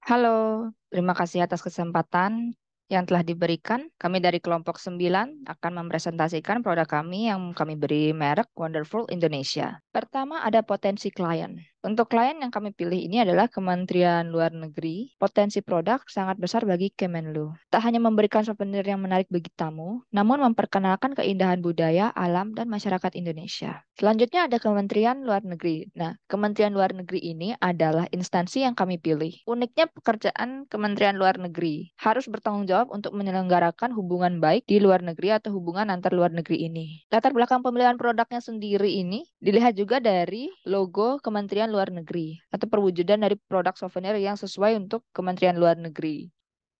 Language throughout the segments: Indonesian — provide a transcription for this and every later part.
Halo, terima kasih atas kesempatan yang telah diberikan. Kami dari kelompok 9 akan mempresentasikan produk kami yang kami beri merek Wonderful Indonesia. Pertama ada potensi klien. Untuk klien yang kami pilih ini adalah Kementerian Luar Negeri. Potensi produk sangat besar bagi Kemenlu. Tak hanya memberikan souvenir yang menarik bagi tamu, namun memperkenalkan keindahan budaya, alam, dan masyarakat Indonesia. Selanjutnya ada Kementerian Luar Negeri. Nah, Kementerian Luar Negeri ini adalah instansi yang kami pilih. Uniknya pekerjaan Kementerian Luar Negeri harus bertanggung jawab untuk menyelenggarakan hubungan baik di luar negeri atau hubungan antar luar negeri ini. Latar belakang pemilihan produknya sendiri ini dilihat juga dari logo Kementerian Luar Negeri atau perwujudan dari produk souvenir yang sesuai untuk Kementerian Luar Negeri.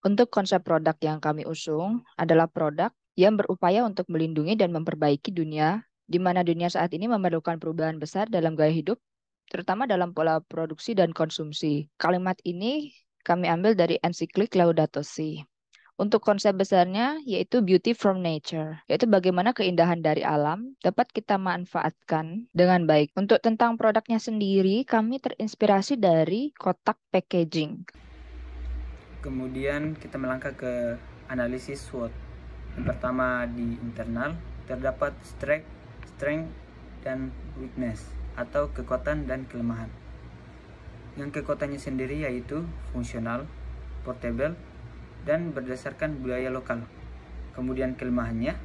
Untuk konsep produk yang kami usung adalah produk yang berupaya untuk melindungi dan memperbaiki dunia, di mana dunia saat ini memerlukan perubahan besar dalam gaya hidup, terutama dalam pola produksi dan konsumsi. Kalimat ini kami ambil dari ensiklik Laudato Si. Untuk konsep besarnya yaitu beauty from nature, yaitu bagaimana keindahan dari alam dapat kita manfaatkan dengan baik. Untuk tentang produknya sendiri, kami terinspirasi dari kotak packaging. Kemudian kita melangkah ke analisis SWOT. Yang pertama di internal terdapat strength dan weakness atau kekuatan dan kelemahan. Yang kekuatannya sendiri yaitu fungsional, portable, dan berdasarkan budaya lokal. Kemudian kelemahannya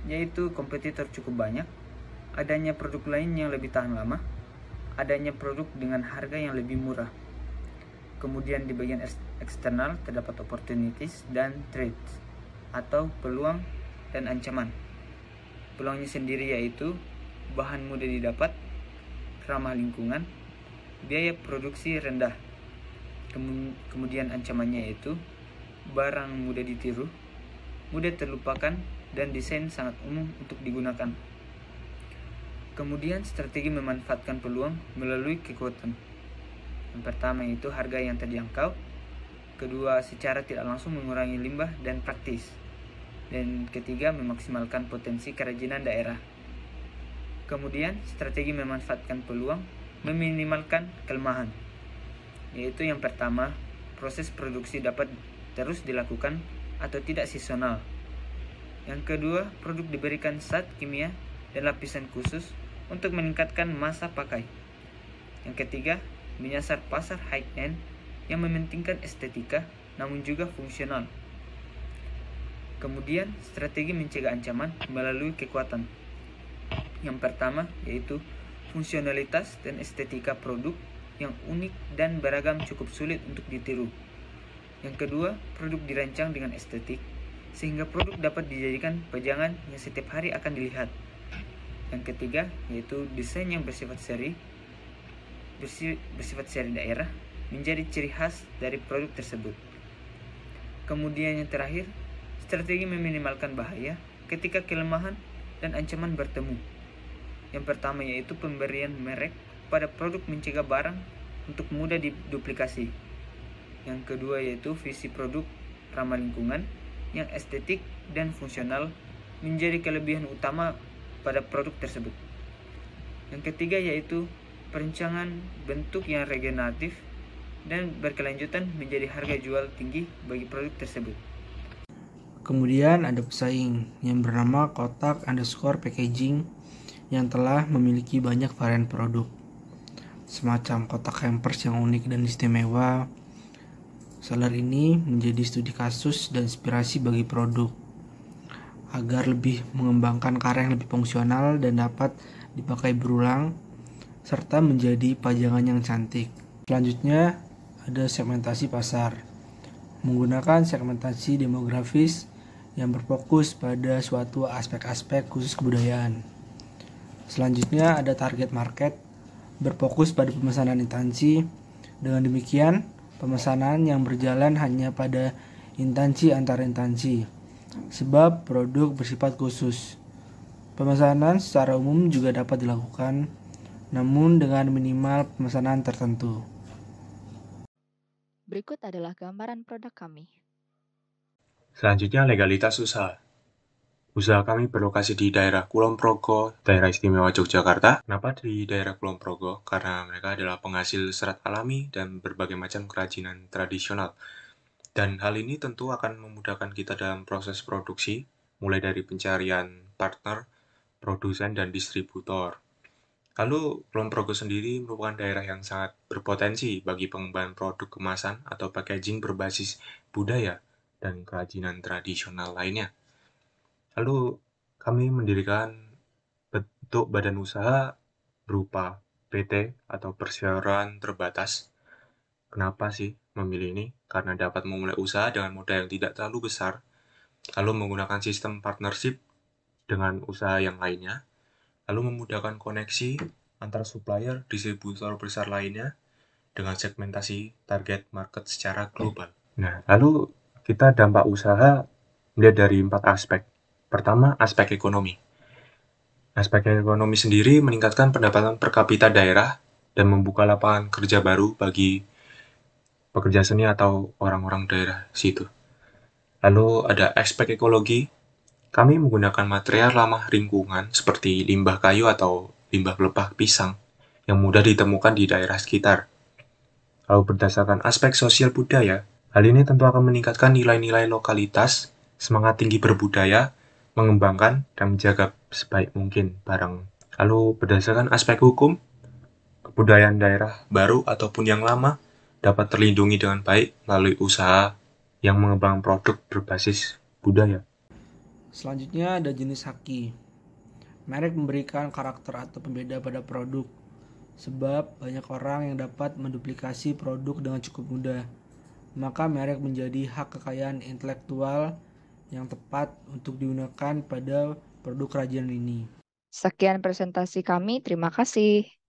yaitu kompetitor cukup banyak, adanya produk lain yang lebih tahan lama, adanya produk dengan harga yang lebih murah. Kemudian di bagian eksternal terdapat opportunities dan threats atau peluang dan ancaman. Peluangnya sendiri yaitu bahan mudah didapat, ramah lingkungan, biaya produksi rendah. Kemudian ancamannya yaitu barang mudah ditiru, mudah terlupakan, dan desain sangat umum untuk digunakan. Kemudian strategi memanfaatkan peluang melalui kekuatan. Yang pertama itu harga yang terjangkau, kedua secara tidak langsung mengurangi limbah dan praktis, dan ketiga memaksimalkan potensi kerajinan daerah. Kemudian strategi memanfaatkan peluang meminimalkan kelemahan, yaitu yang pertama proses produksi dapat terus dilakukan atau tidak seasonal. Yang kedua, produk diberikan zat kimia dan lapisan khusus untuk meningkatkan masa pakai. Yang ketiga, menyasar pasar high-end yang mementingkan estetika namun juga fungsional. Kemudian, strategi mencegah ancaman melalui kekuatan. Yang pertama yaitu fungsionalitas dan estetika produk yang unik dan beragam cukup sulit untuk ditiru. Yang kedua, produk dirancang dengan estetik sehingga produk dapat dijadikan pajangan yang setiap hari akan dilihat. Yang ketiga yaitu desain yang bersifat seri daerah menjadi ciri khas dari produk tersebut. Kemudian yang terakhir, strategi meminimalkan bahaya ketika kelemahan dan ancaman bertemu. Yang pertama yaitu pemberian merek pada produk mencegah barang untuk mudah diduplikasi. Yang kedua yaitu visi produk ramah lingkungan yang estetik dan fungsional menjadi kelebihan utama pada produk tersebut. Yang ketiga yaitu perencanaan bentuk yang regeneratif dan berkelanjutan menjadi harga jual tinggi bagi produk tersebut. Kemudian ada pesaing yang bernama kotak underscore packaging yang telah memiliki banyak varian produk. Semacam kotak hampers yang unik dan istimewa. Seller ini menjadi studi kasus dan inspirasi bagi produk agar lebih mengembangkan karya yang lebih fungsional dan dapat dipakai berulang serta menjadi pajangan yang cantik. Selanjutnya ada segmentasi pasar. Menggunakan segmentasi demografis yang berfokus pada suatu aspek-aspek khusus kebudayaan. Selanjutnya ada target market berfokus pada pemesanan instansi. Dengan demikian, pemesanan yang berjalan hanya pada instansi antar instansi, sebab produk bersifat khusus. Pemesanan secara umum juga dapat dilakukan, namun dengan minimal pemesanan tertentu. Berikut adalah gambaran produk kami. Selanjutnya legalitas usaha. Usaha kami berlokasi di daerah Kulon Progo, daerah istimewa Yogyakarta. Kenapa di daerah Kulon Progo? Karena mereka adalah penghasil serat alami dan berbagai macam kerajinan tradisional. Dan hal ini tentu akan memudahkan kita dalam proses produksi, mulai dari pencarian partner, produsen, dan distributor. Lalu, Kulon Progo sendiri merupakan daerah yang sangat berpotensi bagi pengembangan produk kemasan atau packaging berbasis budaya dan kerajinan tradisional lainnya. Lalu, kami mendirikan bentuk badan usaha berupa PT atau perseroan terbatas. Kenapa sih memilih ini? Karena dapat memulai usaha dengan modal yang tidak terlalu besar, lalu menggunakan sistem partnership dengan usaha yang lainnya, lalu memudahkan koneksi antar supplier, distributor besar lainnya, dengan segmentasi target market secara global. Nah, lalu kita dampak usaha melihat dari 4 aspek. Pertama, aspek ekonomi. Aspek ekonomi sendiri meningkatkan pendapatan per kapita daerah dan membuka lapangan kerja baru bagi pekerja seni atau orang-orang daerah situ. Lalu ada aspek ekologi. Kami menggunakan material ramah lingkungan seperti limbah kayu atau limbah pelepah pisang yang mudah ditemukan di daerah sekitar. Lalu berdasarkan aspek sosial budaya, hal ini tentu akan meningkatkan nilai-nilai lokalitas, semangat tinggi berbudaya, mengembangkan dan menjaga sebaik mungkin barang. Lalu berdasarkan aspek hukum, kebudayaan daerah baru ataupun yang lama dapat terlindungi dengan baik melalui usaha yang mengembangkan produk berbasis budaya. Selanjutnya ada jenis haki. Merek memberikan karakter atau pembeda pada produk, sebab banyak orang yang dapat menduplikasi produk dengan cukup mudah. Maka merek menjadi hak kekayaan intelektual yang tepat untuk digunakan pada produk kerajinan ini. Sekian presentasi kami, terima kasih.